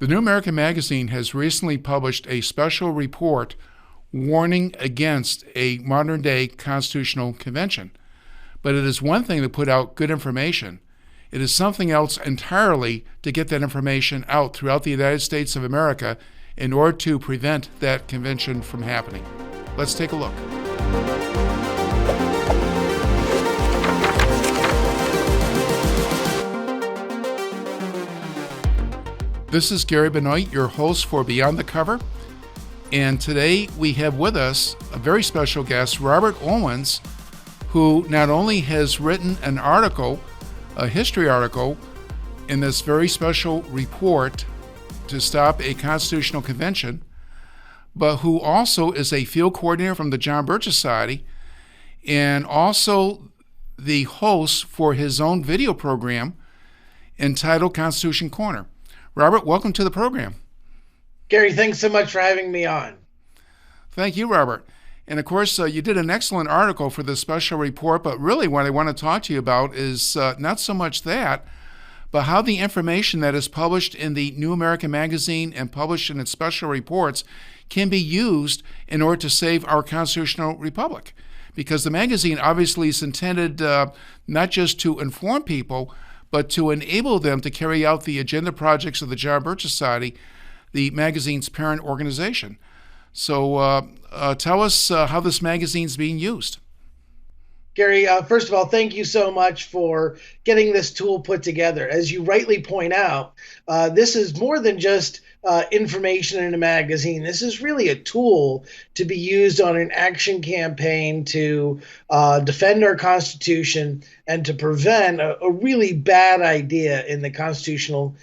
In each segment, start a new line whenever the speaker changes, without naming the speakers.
The New American Magazine has recently published a special report warning against a modern-day constitutional convention. But it is one thing to put out good information. It is something else entirely to get that information out throughout the United States of America in order to prevent that convention from happening. Let's take a look. This is Gary Benoit, your host for Beyond the Cover. And today we have with us a very special guest, Robert Owens, who not only has written an article, a history article, in this very special report to stop a constitutional convention, but who also is a field coordinator from the John Birch Society and also the host for his own video program entitled Constitution Corner. Robert, welcome to the program.
Gary, thanks so much for having me on.
Thank you, Robert. And of course, you did an excellent article for this special report, but really what I want to talk to you about is not so much that, but how the information that is published in the New American Magazine and published in its special reports can be used in order to save our constitutional republic. Because the magazine obviously is intended not just to inform people, but to enable them to carry out the agenda projects of the John Birch Society, the magazine's parent organization. So tell us how this magazine is being used.
Gary, first of all, thank you so much for getting this tool put together. As you rightly point out, this is more than just information in a magazine. This is really a tool to be used on an action campaign to defend our Constitution and to prevent a really bad idea in the Constitutional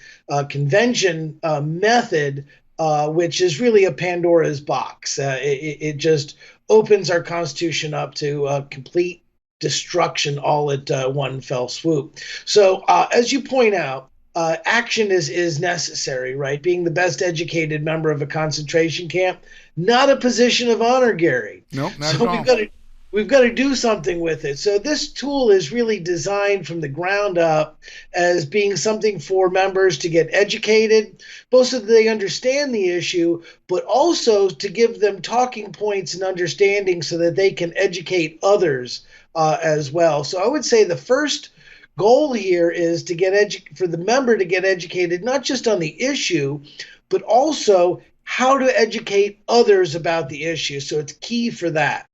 Convention method, which is really a Pandora's box. It just opens our Constitution up to complete destruction all at one fell swoop. So as you point out, action is necessary, right? Being the best educated member of a concentration camp, not a position of honor, Gary.
Nope, not
so
at all.
We've got to do something with it. So this tool is really designed from the ground up as being something for members to get educated, both so that they understand the issue, but also to give them talking points and understanding so that they can educate others as well. So I would say the first goal here is to get for the member to get educated, not just on the issue, but also how to educate others about the issue. So it's key for that.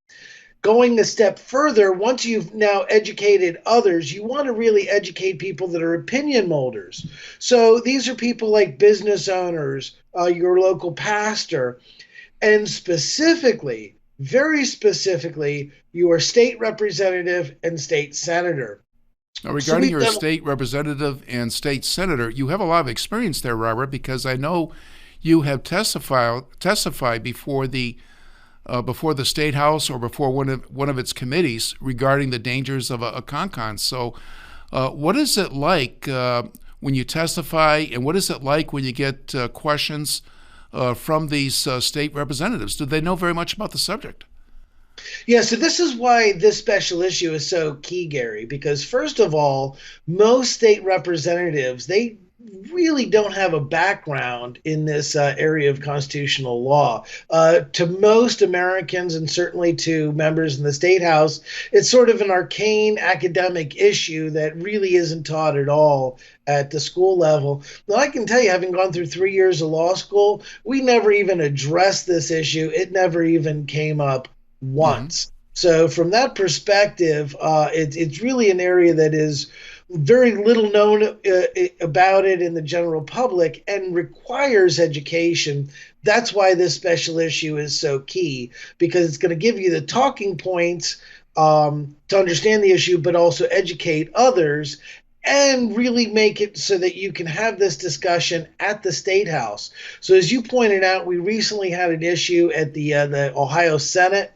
Going a step further, once you've now educated others, you want to really educate people that are opinion molders. So these are people like business owners, your local pastor, and specifically, very specifically, your state representative and state senator.
Now, regarding your state representative and state senator, you have a lot of experience there, Robert, because I know you have testified before the State House or before one of its committees regarding the dangers of a con-con. So what is it like when you testify, and what is it like when you get questions from these state representatives? Do they know very much about the subject?
Yeah, so this is why this special issue is so key, Gary, because first of all, most state representatives, they really don't have a background in this area of constitutional law. To most Americans, and certainly to members in the State House, it's sort of an arcane academic issue that really isn't taught at all at the school level. Now, I can tell you, having gone through 3 years of law school, we never even addressed this issue. It never even came up once. Mm-hmm. So from that perspective, it's really an area that is very little known about it in the general public and requires education. That's why this special issue is so key, because it's going to give you the talking points to understand the issue, but also educate others and really make it so that you can have this discussion at the State House. So as you pointed out, we recently had an issue at the Ohio Senate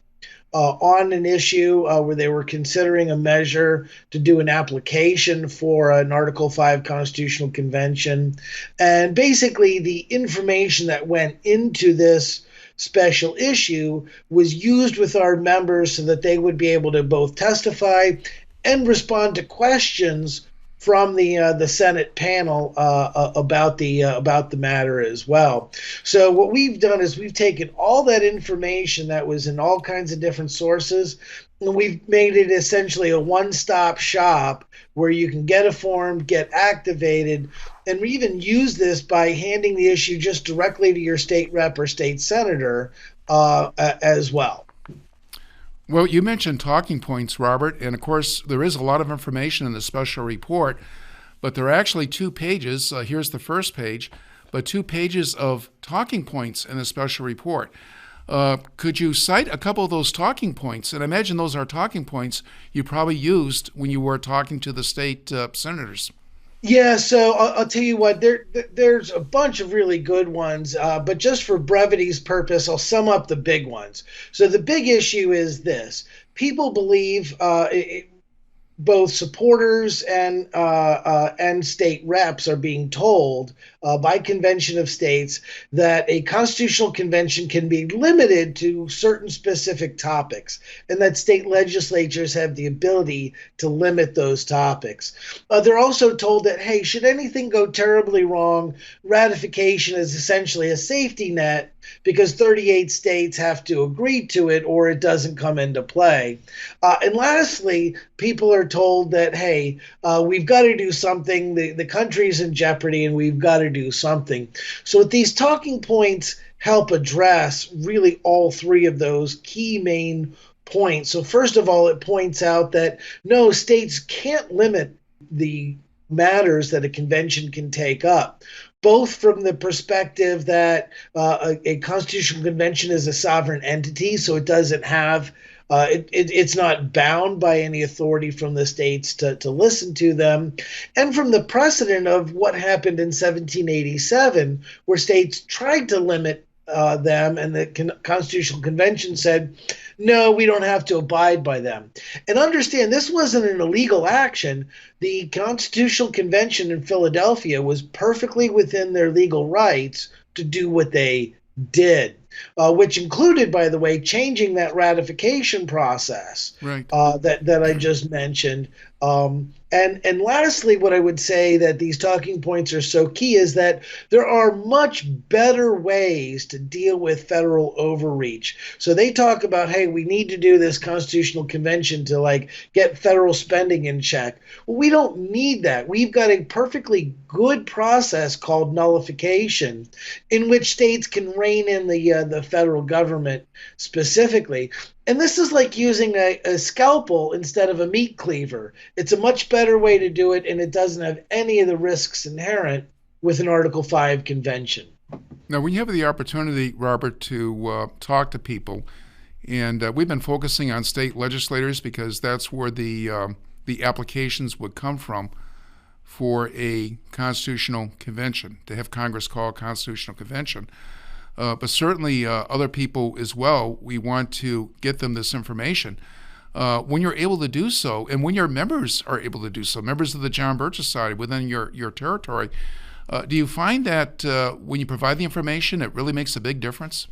on an issue where they were considering a measure to do an application for an Article 5 Constitutional Convention. And basically the information that went into this special issue was used with our members so that they would be able to both testify and respond to questions from the Senate panel about the matter as well. So what we've done is we've taken all that information that was in all kinds of different sources, and we've made it essentially a one-stop shop where you can get a form, get activated, and we even use this by handing the issue just directly to your state rep or state senator as well.
Well, you mentioned talking points, Robert, and of course there is a lot of information in the special report, but there are actually 2 pages. Here's the first page, but 2 pages of talking points in the special report. Could you cite a couple of those talking points? And I imagine those are talking points you probably used when you were talking to the state senators.
Yeah, so I'll tell you what, there's a bunch of really good ones, but just for brevity's purpose, I'll sum up the big ones. So the big issue is this. People believe both supporters and state reps are being told by convention of states that a constitutional convention can be limited to certain specific topics, and that state legislatures have the ability to limit those topics. They're also told that, hey, should anything go terribly wrong, ratification is essentially a safety net because 38 states have to agree to it or it doesn't come into play. And lastly, people are told that, hey, we've got to do something. The country's in jeopardy and we've got to do something. So these talking points help address really all 3 of those key main points. So first of all, it points out that no, states can't limit the matters that a convention can take up, both from the perspective that a constitutional convention is a sovereign entity, so it doesn't have it's not bound by any authority from the states to listen to them, and from the precedent of what happened in 1787, where states tried to limit them, and the Constitutional Convention said, no, we don't have to abide by them. And understand, this wasn't an illegal action. The Constitutional Convention in Philadelphia was perfectly within their legal rights to do what they did, which included, by the way, changing that ratification process
Right.
that I just mentioned. And lastly, what I would say that these talking points are so key is that there are much better ways to deal with federal overreach. So they talk about, hey, we need to do this constitutional convention to get federal spending in check. Well, we don't need that. We've got a perfectly good process called nullification, in which states can rein in the federal government specifically. And this is like using a scalpel instead of a meat cleaver. It's a much better way to do it, and it doesn't have any of the risks inherent with an Article 5 convention.
Now, when you have the opportunity, Robert, to talk to people, and we've been focusing on state legislators because that's where the applications would come from for a constitutional convention, to have Congress call a constitutional convention. But certainly other people as well, we want to get them this information. When you're able to do so, and when your members are able to do so, members of the John Birch Society within your territory, do you find that when you provide the information, it really makes a big difference?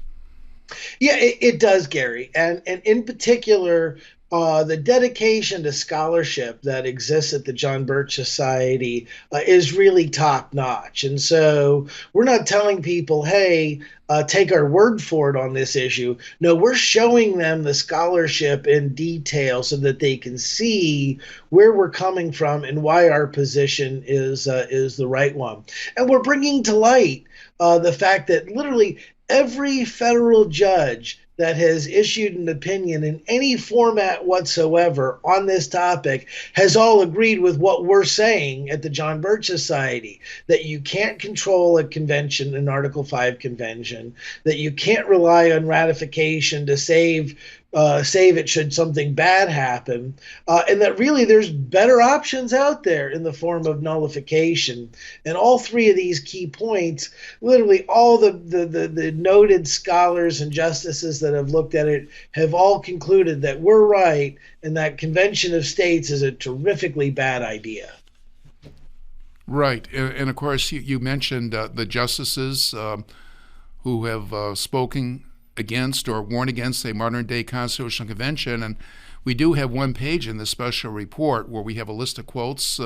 Yeah, it does, Gary. And in particular, the dedication to scholarship that exists at the John Birch Society is really top notch. And so we're not telling people, hey, take our word for it on this issue. No, we're showing them the scholarship in detail so that they can see where we're coming from and why our position is the right one. And we're bringing to light the fact that literally every federal judge that has issued an opinion in any format whatsoever on this topic has all agreed with what we're saying at the John Birch Society, that you can't control a convention, an Article 5 convention, that you can't rely on ratification to save it should something bad happen, and that really there's better options out there in the form of nullification. And all 3 of these key points, literally all the noted scholars and justices that have looked at it have all concluded that we're right and that convention of states is a terrifically bad idea.
Right. And of course, you mentioned the justices who have spoken against or warned against a modern-day constitutional convention. And we do have one page in the special report where we have a list of quotes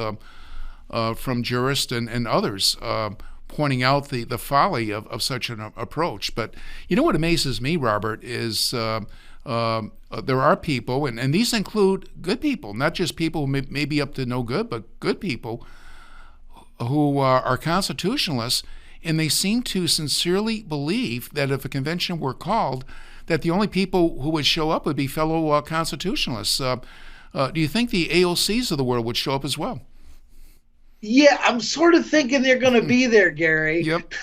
from jurists and others pointing out the folly of such an approach. But you know what amazes me, Robert, is there are people, and these include good people, not just people who may be up to no good, but good people who are constitutionalists, and they seem to sincerely believe that if a convention were called, that the only people who would show up would be fellow constitutionalists. Do you think the AOCs of the world would show up as well?
Yeah, I'm sort of thinking they're going to be there, Gary.
Yep.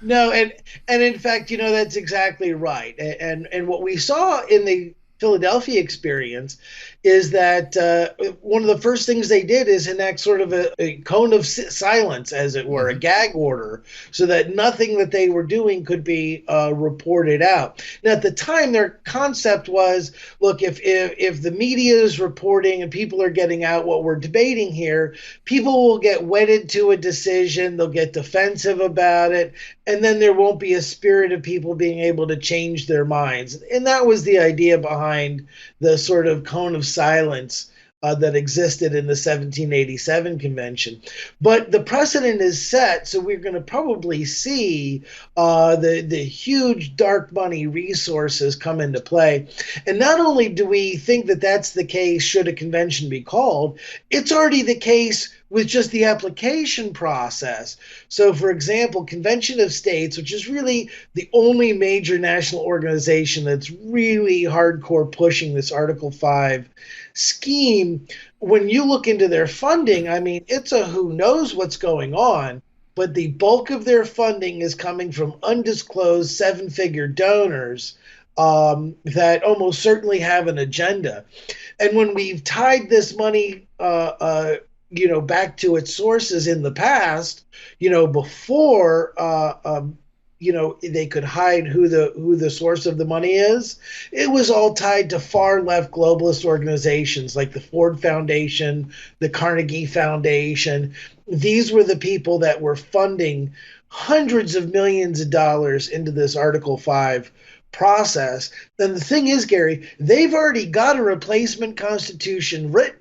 No, and in fact, that's exactly right. And what we saw in the Philadelphia experience is that one of the first things they did is enact sort of a cone of silence, as it were, a gag order, so that nothing that they were doing could be reported out. Now, at the time, their concept was, look, if the media is reporting and people are getting out what we're debating here, people will get wedded to a decision, they'll get defensive about it, and then there won't be a spirit of people being able to change their minds. And that was the idea behind the sort of cone of silence that existed in the 1787 convention. But the precedent is set, so we're going to probably see the huge dark money resources come into play. And not only do we think that that's the case should a convention be called, it's already the case with just the application process. So, for example, Convention of States, which is really the only major national organization that's really hardcore pushing this Article 5 scheme, when you look into their funding, I mean, it's a who knows what's going on, but the bulk of their funding is coming from undisclosed seven-figure donors that almost certainly have an agenda. And when we've tied this money back to its sources in the past, before they could hide who the source of the money is, it was all tied to far left globalist organizations like the Ford Foundation, the Carnegie Foundation. These were the people that were funding hundreds of millions of dollars into this Article 5 process. And the thing is, Gary, they've already got a replacement constitution written.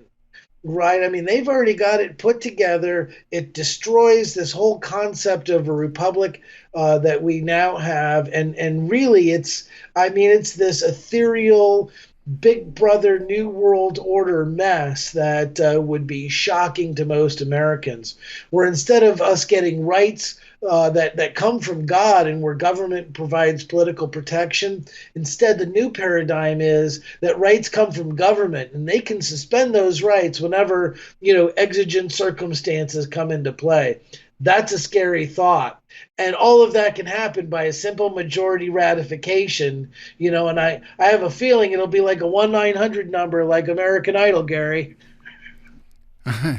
Right. I mean, they've already got it put together. It destroys this whole concept of a republic that we now have. And really, it's this ethereal Big Brother New World Order mess that would be shocking to most Americans, where instead of us getting rights that come from God and where government provides political protection, instead the new paradigm is that rights come from government and they can suspend those rights whenever exigent circumstances come into play. That's a scary thought. And all of that can happen by a simple majority ratification, and I have a feeling it'll be like a 1-900 number like American Idol, Gary.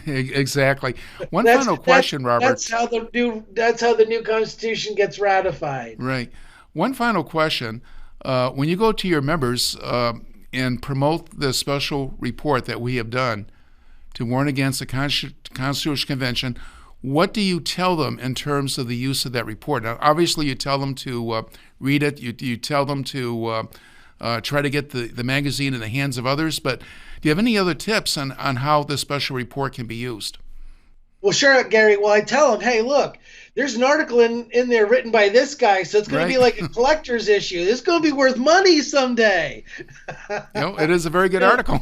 Exactly. One final question, Robert.
That's how the new Constitution gets ratified.
Right. One final question. When you go to your members and promote the special report that we have done to warn against the Constitutional Convention, what do you tell them in terms of the use of that report? Now, obviously, you tell them to read it. You tell them to try to get the magazine in the hands of others, but do you have any other tips on how this special report can be used?
Well, sure, Gary. Well, I tell them, hey, look, there's an article in there written by this guy, so it's going to be like a collector's issue. It's going to be worth money someday.
It is a very good article.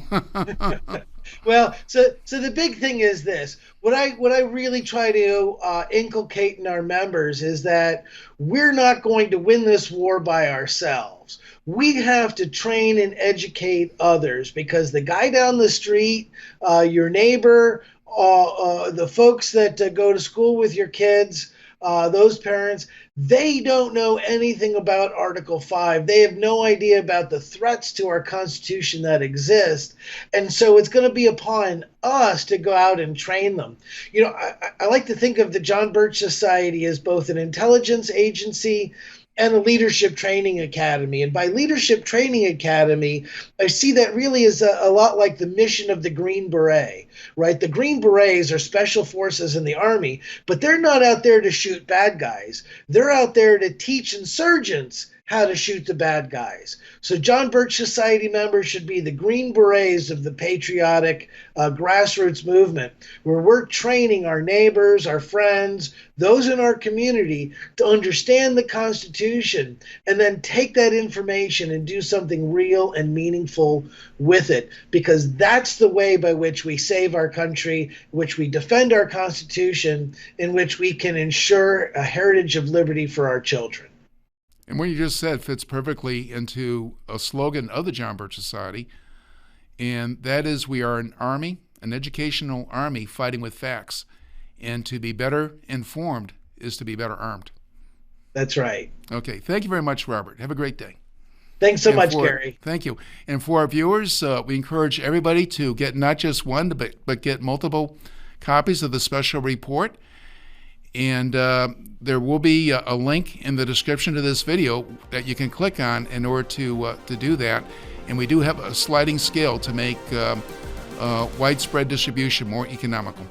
Well, so the big thing is this. What I really try to inculcate in our members is that we're not going to win this war by ourselves. We have to train and educate others, because the guy down the street, your neighbor, the folks that go to school with your kids, those parents, they don't know anything about Article 5. They have no idea about the threats to our Constitution that exist. And so it's going to be upon us to go out and train them. I like to think of the John Birch Society as both an intelligence agency and a leadership training academy. And by leadership training academy, I see that really is a lot like the mission of the Green Beret, right? The Green Berets are special forces in the Army, but they're not out there to shoot bad guys. They're out there to teach insurgents how to shoot the bad guys. So John Birch Society members should be the Green Berets of the patriotic grassroots movement, where we're training our neighbors, our friends, those in our community to understand the Constitution and then take that information and do something real and meaningful with it, because that's the way by which we save our country, which we defend our Constitution, in which we can ensure a heritage of liberty for our children.
And what you just said fits perfectly into a slogan of the John Birch Society, and that is, we are an army, an educational army fighting with facts. And to be better informed is to be better armed.
That's right.
Okay. Thank you very much, Robert. Have a great day.
Thanks so much, Gary.
Thank you. And for our viewers, we encourage everybody to get not just one, but get multiple copies of the special report. And there will be a link in the description to this video that you can click on in order to do that. And we do have a sliding scale to make widespread distribution more economical.